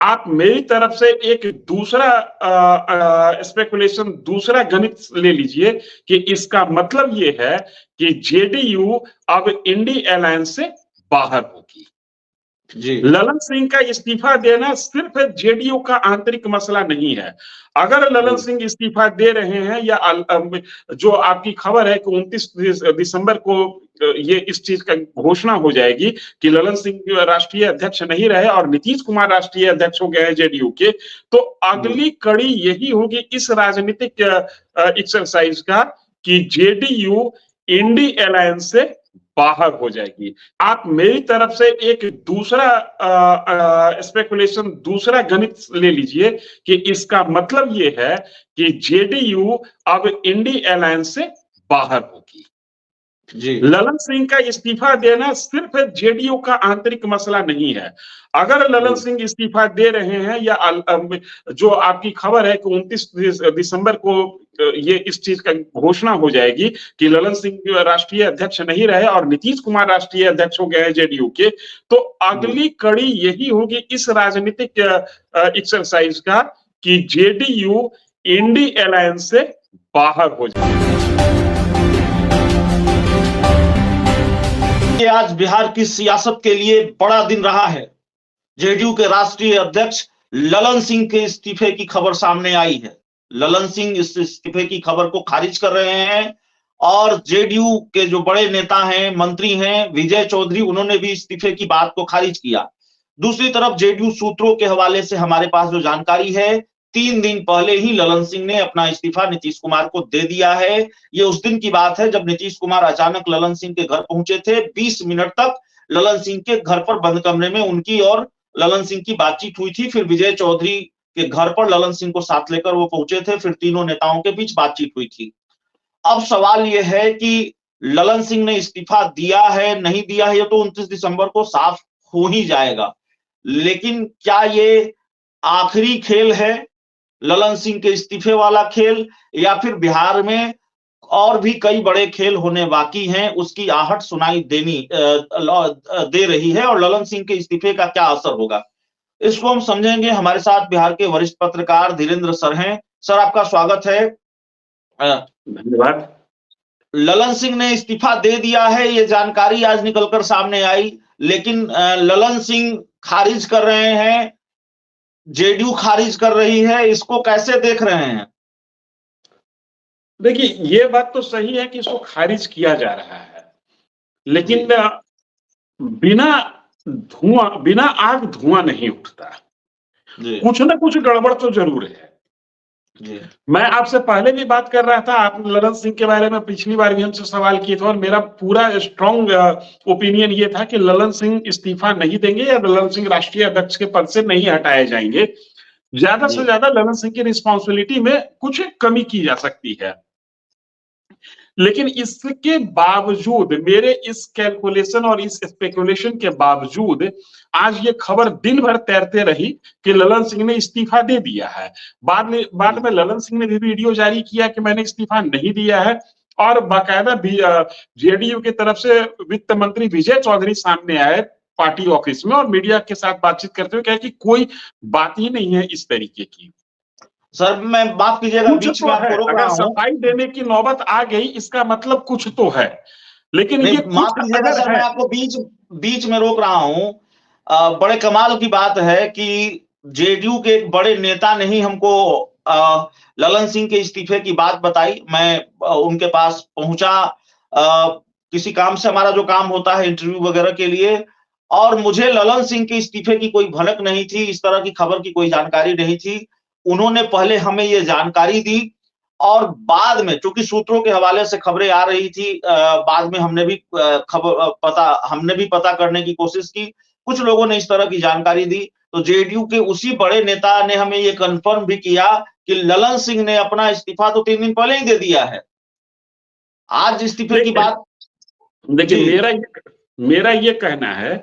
आप मेरी तरफ से एक दूसरा स्पेकुलेशन, दूसरा गणित ले लीजिए कि इसका मतलब ये है कि जेडीयू अब इंडी अलायंस से बाहर होगी। ललन सिंह का इस्तीफा देना सिर्फ जेडीयू का आंतरिक मसला नहीं है। अगर ललन सिंह इस्तीफा दे रहे हैं या जो आपकी खबर है कि 29 दिसंबर को ये इस चीज का घोषणा हो जाएगी कि ललन सिंह राष्ट्रीय अध्यक्ष नहीं रहे और नीतीश कुमार राष्ट्रीय अध्यक्ष हो गए हैं जेडीयू के, तो अगली कड़ी यही होगी इस राजनीतिक एक्सरसाइज का कि जेडीयू इंडी अलायंस से बाहर हो जाएगी। आप मेरी तरफ से एक दूसरा स्पेकुलेशन, दूसरा गणित ले लीजिए कि इसका मतलब ये है कि जेडीयू अब इंडी अलायंस से बाहर होगी। ललन सिंह का इस्तीफा देना सिर्फ जेडीयू का आंतरिक मसला नहीं है। अगर ललन सिंह इस्तीफा दे रहे हैं या जो आपकी खबर है कि 29 दिसंबर को ये इस चीज का घोषणा हो जाएगी कि ललन सिंह राष्ट्रीय अध्यक्ष नहीं रहे और नीतीश कुमार राष्ट्रीय अध्यक्ष हो गए हैं जेडीयू के, तो अगली कड़ी यही होगी इस राजनीतिक एक्सरसाइज का कि जेडीयू इंडी अलायंस से बाहर हो जाएगी। आज बिहार की सियासत के लिए बड़ा दिन रहा है। जेडीयू के राष्ट्रीय अध्यक्ष ललन सिंह के इस्तीफे की खबर सामने आई है। ललन सिंह इस इस्तीफे की खबर को खारिज कर रहे हैं और जेडीयू के जो बड़े नेता हैं, मंत्री हैं, विजय चौधरी, उन्होंने भी इस्तीफे की बात को खारिज किया। दूसरी तरफ जेडीयू सूत्रों के हवाले से हमारे पास जो जानकारी है, 3 दिन पहले ही ललन सिंह ने अपना इस्तीफा नीतीश कुमार को दे दिया है। ये उस दिन की बात है जब नीतीश कुमार अचानक ललन सिंह के घर पहुंचे थे। 20 मिनट तक ललन सिंह के घर पर बंद कमरे में उनकी और ललन सिंह की बातचीत हुई थी। फिर विजय चौधरी के घर पर ललन सिंह को साथ लेकर वो पहुंचे थे। फिर तीनों नेताओं के बीच बातचीत हुई थी। अब सवाल यह है कि ललन सिंह ने इस्तीफा दिया है, नहीं दिया है, ये तो 29 दिसंबर को साफ हो ही जाएगा। लेकिन क्या ये आखिरी खेल है ललन सिंह के इस्तीफे वाला खेल, या फिर बिहार में और भी कई बड़े खेल होने बाकी हैं, उसकी आहट सुनाई दे रही है और ललन सिंह के इस्तीफे का क्या असर होगा, इसको हम समझेंगे। हमारे साथ बिहार के वरिष्ठ पत्रकार धीरेन्द्र सर हैं। सर, आपका स्वागत है। धन्यवाद। ललन सिंह ने इस्तीफा दे दिया है, ये जानकारी आज निकलकर सामने आई, लेकिन ललन सिंह खारिज कर रहे हैं, जेडीयू खारिज कर रही है, इसको कैसे देख रहे हैं? देखिए, ये बात तो सही है कि इसको खारिज किया जा रहा है, लेकिन बिना आग धुआं नहीं उठता। कुछ ना कुछ गड़बड़ तो जरूर है। मैं आपसे पहले भी बात कर रहा था, आप ललन सिंह के बारे में पिछली बार भी हमसे सवाल किए थे और मेरा पूरा स्ट्रॉन्ग ओपिनियन ये था कि ललन सिंह इस्तीफा नहीं देंगे या ललन सिंह राष्ट्रीय अध्यक्ष के पद से नहीं हटाए जाएंगे। ज्यादा से ज्यादा ललन सिंह की रिस्पॉन्सिबिलिटी में कुछ कमी की जा सकती है। लेकिन इसके बावजूद, मेरे इस कैलकुलेशन और इस स्पेकुलेशन के बावजूद, आज ये खबर दिन भर तैरते रही कि ललन सिंह ने इस्तीफा दे दिया है। बाद में ललन सिंह ने भी वीडियो जारी किया कि मैंने इस्तीफा नहीं दिया है और बाकायदा जेडीयू की तरफ से वित्त मंत्री विजय चौधरी सामने आए पार्टी ऑफिस में और मीडिया के साथ बातचीत करते हुए कहा कि कोई बात ही नहीं है इस तरीके की। सर, मैं माफ कीजिएगा, बीच में आपको रोक रहा हूं। सफाई देने की नौबत आ गई, इसका मतलब कुछ तो है, लेकिन ये माफ कीजिएगा सर, मैं आपको बीच में रोक रहा हूं। बड़े कमाल की बात है कि जेडीयू के एक बड़े नेता ने ही हमको ललन सिंह के इस्तीफे की बात बताई। मैं उनके पास पहुंचा किसी काम से, हमारा जो काम होता है इंटरव्यू वगैरह के लिए, और मुझे ललन सिंह के इस्तीफे की कोई भनक नहीं थी, इस तरह की खबर की कोई जानकारी नहीं थी। उन्होंने पहले हमें ये जानकारी दी और बाद में, चूंकि सूत्रों के हवाले से खबरें आ रही थी, बाद में हमने भी पता करने की कोशिश की। कुछ लोगों ने इस तरह की जानकारी दी, तो जेडीयू के उसी बड़े नेता ने हमें ये कंफर्म भी किया कि ललन सिंह ने अपना इस्तीफा तो 3 दिन पहले ही दे दिया है। आज इस्तीफे की बात, देखिए, मेरा ये कहना है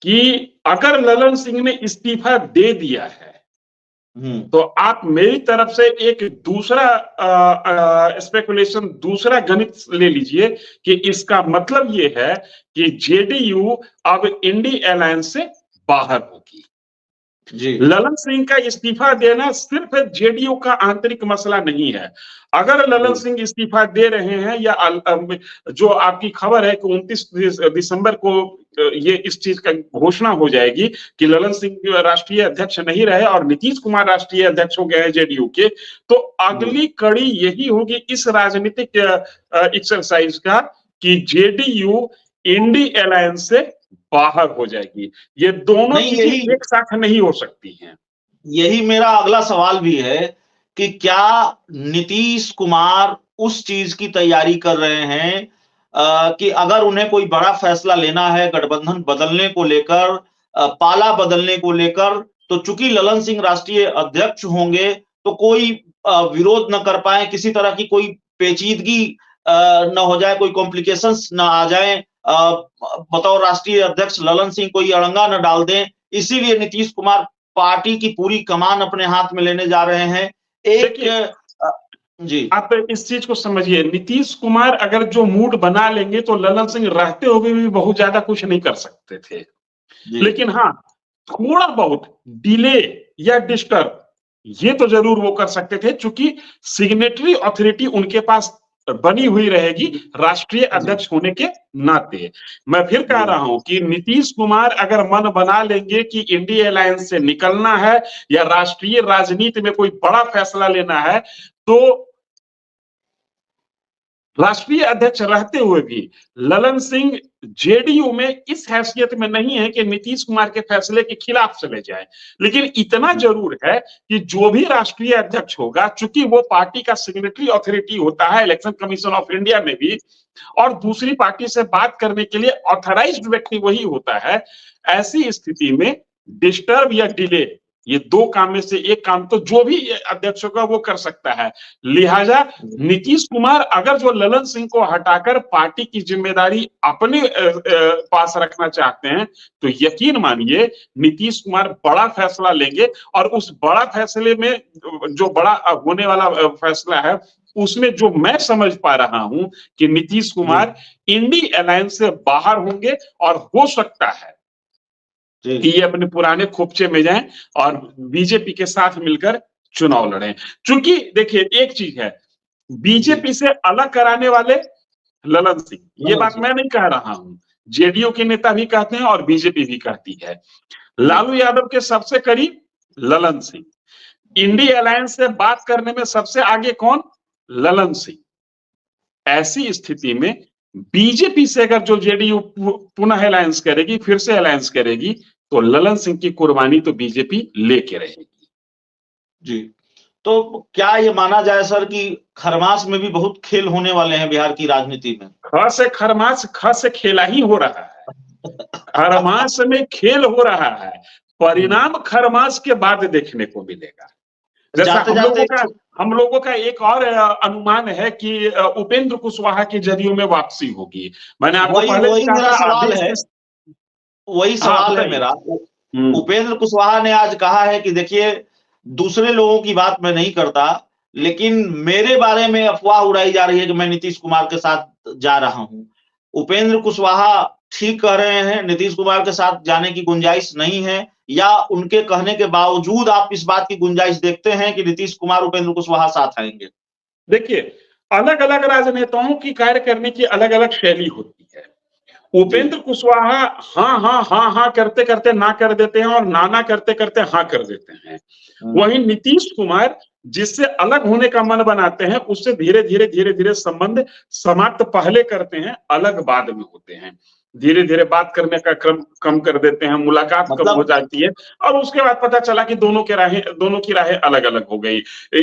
कि अगर ललन सिंह ने इस्तीफा दे दिया है तो आप मेरी तरफ से एक दूसरा स्पेकुलेशन, दूसरा गणित ले लीजिए कि इसका मतलब ये है कि जेडीयू अब इंडी अलायंस से बाहर होगी। जी। ललन सिंह का इस्तीफा देना सिर्फ जेडीयू का आंतरिक मसला नहीं है। अगर ललन सिंह इस्तीफा दे रहे हैं या जो आपकी खबर है कि 29 दिसंबर को ये इस चीज का घोषणा हो जाएगी कि ललन सिंह राष्ट्रीय अध्यक्ष नहीं रहे और नीतीश कुमार राष्ट्रीय अध्यक्ष हो गए हैं जेडीयू के, तो अगली कड़ी यही होगी इस राजनीतिक एक्सरसाइज का कि जेडीयू इंडी अलायंस से बाहर हो जाएगी। ये दोनों चीजें एक साथ नहीं हो सकती हैं। यही मेरा अगला सवाल भी है कि क्या नीतीश कुमार उस चीज की तैयारी कर रहे हैं कि अगर उन्हें कोई बड़ा फैसला लेना है गठबंधन बदलने को लेकर, पाला बदलने को लेकर, तो चूंकि ललन सिंह राष्ट्रीय अध्यक्ष होंगे तो कोई विरोध न कर पाए, किसी तरह की कोई पेचीदगी न हो जाए, कोई कॉम्प्लिकेशंस न आ जाए, बतौर राष्ट्रीय अध्यक्ष ललन सिंह कोई अड़ंगा न डाल दें, इसीलिए नीतीश कुमार पार्टी की पूरी कमान अपने हाथ में लेने जा रहे हैं। जी, आप इस चीज को समझिए, नीतीश कुमार अगर जो मूड बना लेंगे तो ललन सिंह रहते हुए भी बहुत ज्यादा कुछ नहीं कर सकते थे, लेकिन हाँ थोड़ा बहुत डिले या डिस्टर्ब ये तो जरूर वो कर सकते थे, चूंकि सिग्नेटरी अथॉरिटी उनके पास बनी हुई रहेगी राष्ट्रीय अध्यक्ष होने के नाते। मैं फिर कह रहा हूं कि नीतीश कुमार अगर मन बना लेंगे कि इंडिया अलायंस से निकलना है या राष्ट्रीय राजनीति में कोई बड़ा फैसला लेना है, तो राष्ट्रीय अध्यक्ष रहते हुए भी ललन सिंह जेडीयू में इस हैसियत में नहीं है कि नीतीश कुमार के फैसले के खिलाफ चले जाए। लेकिन इतना जरूर है कि जो भी राष्ट्रीय अध्यक्ष होगा, चूंकि वो पार्टी का सिग्नेटरी अथॉरिटी होता है इलेक्शन कमीशन ऑफ इंडिया में भी, और दूसरी पार्टी से बात करने के लिए ऑथराइज्ड व्यक्ति वही होता है, ऐसी स्थिति में डिस्टर्ब या डिले ये दो काम में से एक काम तो जो भी अध्यक्ष होगा वो कर सकता है। लिहाजा नीतीश कुमार अगर जो ललन सिंह को हटाकर पार्टी की जिम्मेदारी अपने पास रखना चाहते हैं, तो यकीन मानिए नीतीश कुमार बड़ा फैसला लेंगे, और उस बड़ा फैसले में जो बड़ा होने वाला फैसला है उसमें जो मैं समझ पा रहा हूं कि नीतीश कुमार इंडी अलायंस से बाहर होंगे, और हो सकता है कि ये अपने पुराने खोपचे में जाएं और बीजेपी के साथ मिलकर चुनाव लड़ें। चूंकि देखिए एक चीज है, बीजेपी से अलग कराने वाले ललन सिंह, ये बात मैं नहीं कह रहा हूं, जेडीयू के नेता भी कहते हैं और बीजेपी भी कहती है। लालू यादव के सबसे करीब ललन सिंह, इंडिया अलायंस से बात करने में सबसे आगे कौन? ललन सिंह। ऐसी स्थिति में बीजेपी से अगर जो जेडीयू पुनः अलायंस करेगी, फिर से अलायंस करेगी, तो ललन सिंह की कुर्बानी तो बीजेपी लेके रहेगी। जी, तो क्या ये माना जाए सर कि खरमास में भी बहुत खेल होने वाले हैं बिहार की राजनीति में? ख से खरमास, ख से खेला ही हो रहा है। खरमास में खेल हो रहा है, परिणाम खरमास के बाद देखने को मिलेगा। जैसा हम लोगों का एक और अनुमान है कि उपेंद्र कुशवाहा के जदयू में वापसी होगी। मैंने आपको पहले वही सवाल है मेरा। उपेंद्र कुशवाहा ने आज कहा है कि देखिए, दूसरे लोगों की बात मैं नहीं करता, लेकिन मेरे बारे में अफवाह उड़ाई जा रही है कि मैं नीतीश कुमार के साथ जा रहा हूं। उपेंद्र कुशवाहा ठीक कह रहे हैं, नीतीश कुमार के साथ जाने की गुंजाइश नहीं है, या उनके कहने के बावजूद आप इस बात की गुंजाइश देखते हैं कि नीतीश कुमार उपेंद्र कुशवाहा साथ आएंगे? देखिए, अलग अलग राजनेताओं की कार्य करने की अलग अलग शैली होती है। उपेंद्र कुशवाहा हाँ करते करते ना कर देते हैं, और ना करते करते हाँ कर देते हैं। वहीं नीतीश कुमार जिससे अलग होने का मन बनाते हैं, उससे धीरे धीरे संबंध समाप्त पहले करते हैं, अलग बाद में होते हैं। धीरे धीरे बात करने का क्रम कम कर देते हैं, मुलाकात कम हो जाती है, और उसके बाद पता चला कि दोनों की राहें अलग अलग हो गई।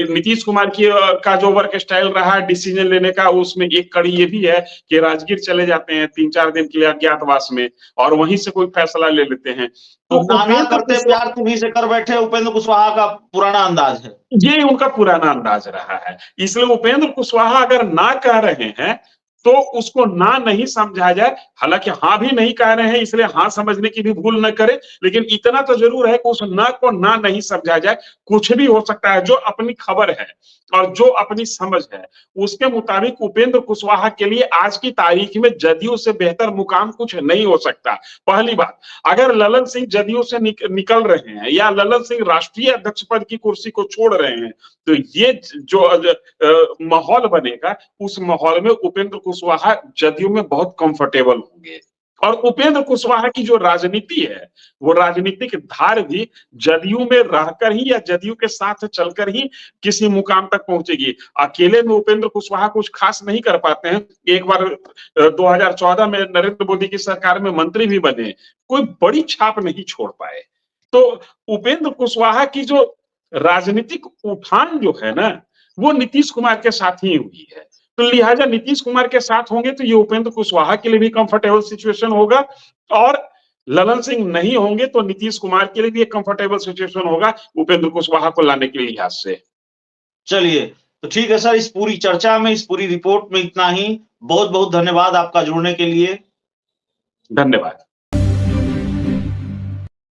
नीतीश कुमार का जो वर्क स्टाइल रहा डिसीजन लेने का, उसमें एक कड़ी ये भी है कि राजगीर चले जाते हैं 3-4 दिन के लिए अज्ञातवास में, और वहीं से कोई फैसला ले लेते हैं। तो नाना करते प्यार तुम्हीं से कर बैठे उपेंद्र कुशवाहा का पुराना अंदाज है, ये उनका पुराना अंदाज रहा है। इसलिए उपेंद्र कुशवाहा अगर ना कह रहे हैं तो उसको ना नहीं समझा जाए, हालांकि हाँ भी नहीं कह रहे हैं इसलिए हाँ समझने की भी भूल न करें, लेकिन इतना तो जरूर है कि उस ना को ना नहीं समझा जाए। कुछ भी हो सकता है, जो अपनी खबर है और जो अपनी समझ है उसके मुताबिक उपेंद्र कुशवाहा के लिए आज की तारीख में जदयू से बेहतर मुकाम कुछ नहीं हो सकता। पहली बात, अगर ललन सिंह जदयू से निकल रहे हैं या ललन सिंह राष्ट्रीय अध्यक्ष पद की कुर्सी को छोड़ रहे हैं, तो ये जो माहौल बनेगा, उस माहौल में उपेंद्र कुशवाहा जदयू में बहुत कंफर्टेबल होंगे। और उपेंद्र कुशवाहा की जो राजनीति है, वो राजनीतिक धार भी जदयू में रहकर ही या जदयू के साथ चलकर ही किसी मुकाम तक पहुंचेगी। अकेले में उपेंद्र कुशवाहा कुछ खास नहीं कर पाते हैं। एक बार 2014 में नरेंद्र मोदी की सरकार में मंत्री भी बने, कोई बड़ी छाप नहीं छोड़ पाए। तो उपेंद्र कुशवाहा की जो राजनीतिक उठान जो है ना, वो नीतीश कुमार के साथ ही हुई है। तो लिहाजा नीतीश कुमार के साथ होंगे तो ये उपेंद्र कुशवाहा के लिए भी कंफर्टेबल सिचुएशन होगा, और ललन सिंह नहीं होंगे तो नीतीश कुमार के लिए भी एक कंफर्टेबल सिचुएशन होगा उपेंद्र कुशवाहा को लाने के लिहाज से। चलिए, तो ठीक है सर, इस पूरी चर्चा में, इस पूरी रिपोर्ट में इतना ही। बहुत बहुत धन्यवाद आपका जुड़ने के लिए। धन्यवाद।